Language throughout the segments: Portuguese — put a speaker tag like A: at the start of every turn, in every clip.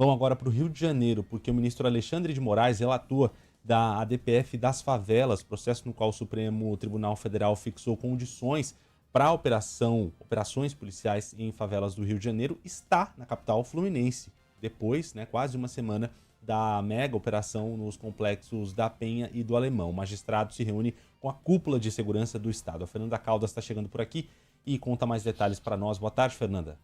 A: Vamos agora para o Rio de Janeiro, porque o ministro Alexandre de Moraes, relator da ADPF das favelas, processo no qual o Supremo Tribunal Federal fixou condições para operações policiais em favelas do Rio de Janeiro, está na capital fluminense, depois, quase uma semana da mega operação nos complexos da Penha e do Alemão. O magistrado se reúne com a cúpula de segurança do Estado. A Fernanda Caldas está chegando por aqui e conta mais detalhes para nós. Boa tarde, Fernanda.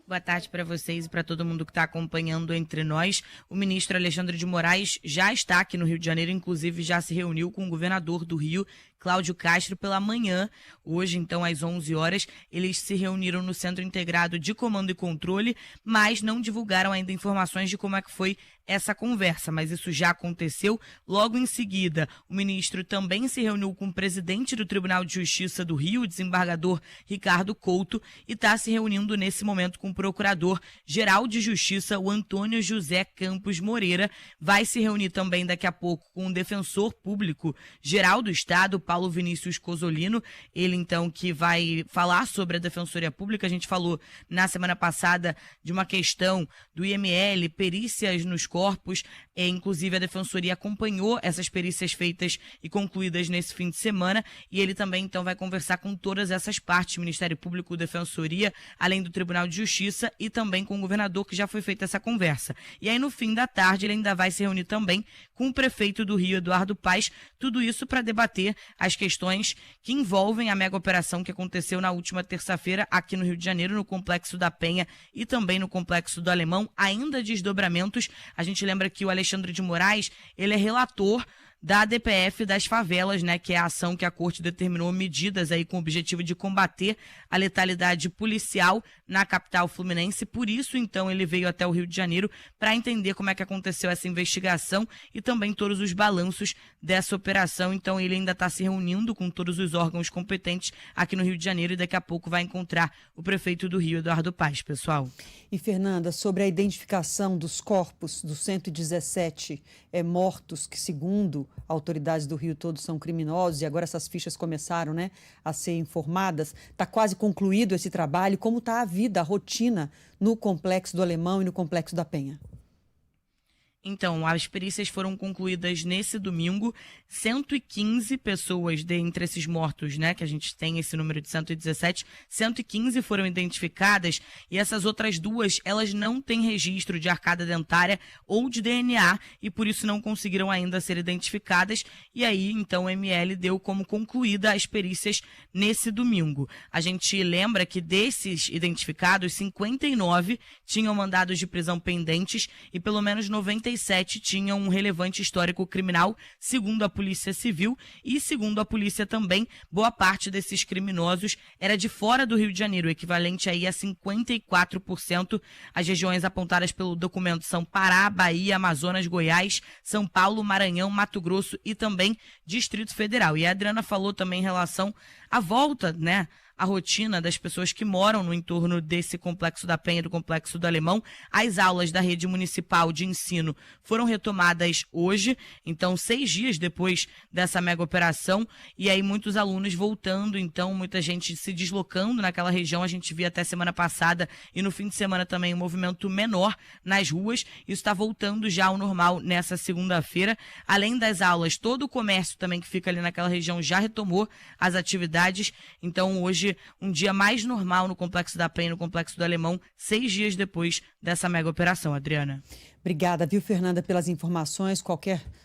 B: Boa tarde para vocês e para todo mundo que está acompanhando entre nós. O ministro Alexandre de Moraes já está aqui no Rio de Janeiro, inclusive já se reuniu com o governador do Rio, Cláudio Castro, pela manhã. Hoje, então, às 11 horas, eles se reuniram no Centro Integrado de Comando e Controle, mas não divulgaram ainda informações de como é que foi essa conversa, mas isso já aconteceu. Logo em seguida, o ministro também se reuniu com o presidente do Tribunal de Justiça do Rio, o desembargador Ricardo Couto, e está se reunindo nesse momento com o Procurador-Geral de Justiça, o Antônio José Campos Moreira. Vai se reunir também daqui a pouco com o Defensor Público Geral do Estado, Paulo Vinícius Cozzolino, ele então que vai falar sobre a Defensoria Pública. A gente falou na semana passada de uma questão do IML, perícias nos corpos, inclusive a Defensoria acompanhou essas perícias feitas e concluídas nesse fim de semana, e ele também então vai conversar com todas essas partes, Ministério Público, Defensoria, além do Tribunal de Justiça e também com o governador, que já foi feita essa conversa. E aí no fim da tarde ele ainda vai se reunir também com o prefeito do Rio, Eduardo Paes, tudo isso para debater as questões que envolvem a mega operação que aconteceu na última terça-feira aqui no Rio de Janeiro, no Complexo da Penha e também no Complexo do Alemão, ainda desdobramentos. A gente lembra que o Alexandre de Moraes, ele é relator da ADPF das favelas, que é a ação que a Corte determinou medidas aí com o objetivo de combater a letalidade policial na capital fluminense. Por isso, então, ele veio até o Rio de Janeiro para entender como é que aconteceu essa investigação e também todos os balanços dessa operação. Então, ele ainda está se reunindo com todos os órgãos competentes aqui no Rio de Janeiro e daqui a pouco vai encontrar o prefeito do Rio, Eduardo Paes, pessoal.
C: E, Fernanda, sobre a identificação dos corpos dos 117 mortos, que, segundo autoridades do Rio, todos são criminosos, e agora essas fichas começaram, a ser informadas. Está quase concluído esse trabalho. Como está a vida, a rotina no Complexo do Alemão e no Complexo da Penha?
B: Então, as perícias foram concluídas nesse domingo. 115 pessoas dentre esses mortos, que a gente tem esse número de 117, 115 foram identificadas, e essas outras duas, elas não têm registro de arcada dentária ou de DNA e por isso não conseguiram ainda ser identificadas. E aí, então, o ML deu como concluída as perícias nesse domingo. A gente lembra que desses identificados, 59 tinham mandados de prisão pendentes e pelo menos 97 tinham um relevante histórico criminal, segundo a Polícia Civil, e segundo a polícia também, boa parte desses criminosos era de fora do Rio de Janeiro, equivalente aí a 54%. As regiões apontadas pelo documento são Pará, Bahia, Amazonas, Goiás, São Paulo, Maranhão, Mato Grosso e também Distrito Federal. E a Adriana falou também em relação à volta, a rotina das pessoas que moram no entorno desse Complexo da Penha e do Complexo do Alemão. As aulas da rede municipal de ensino foram retomadas hoje, então 6 dias depois dessa mega operação, e aí muitos alunos voltando, então muita gente se deslocando naquela região. A gente via até semana passada e no fim de semana também um movimento menor nas ruas. Isso está voltando já ao normal nessa segunda-feira. Além das aulas, todo o comércio também que fica ali naquela região já retomou as atividades, então hoje um dia mais normal no Complexo da Penha e no Complexo do Alemão, 6 dias depois dessa mega operação, Adriana.
C: Obrigada, viu, Fernanda, pelas informações. Qualquer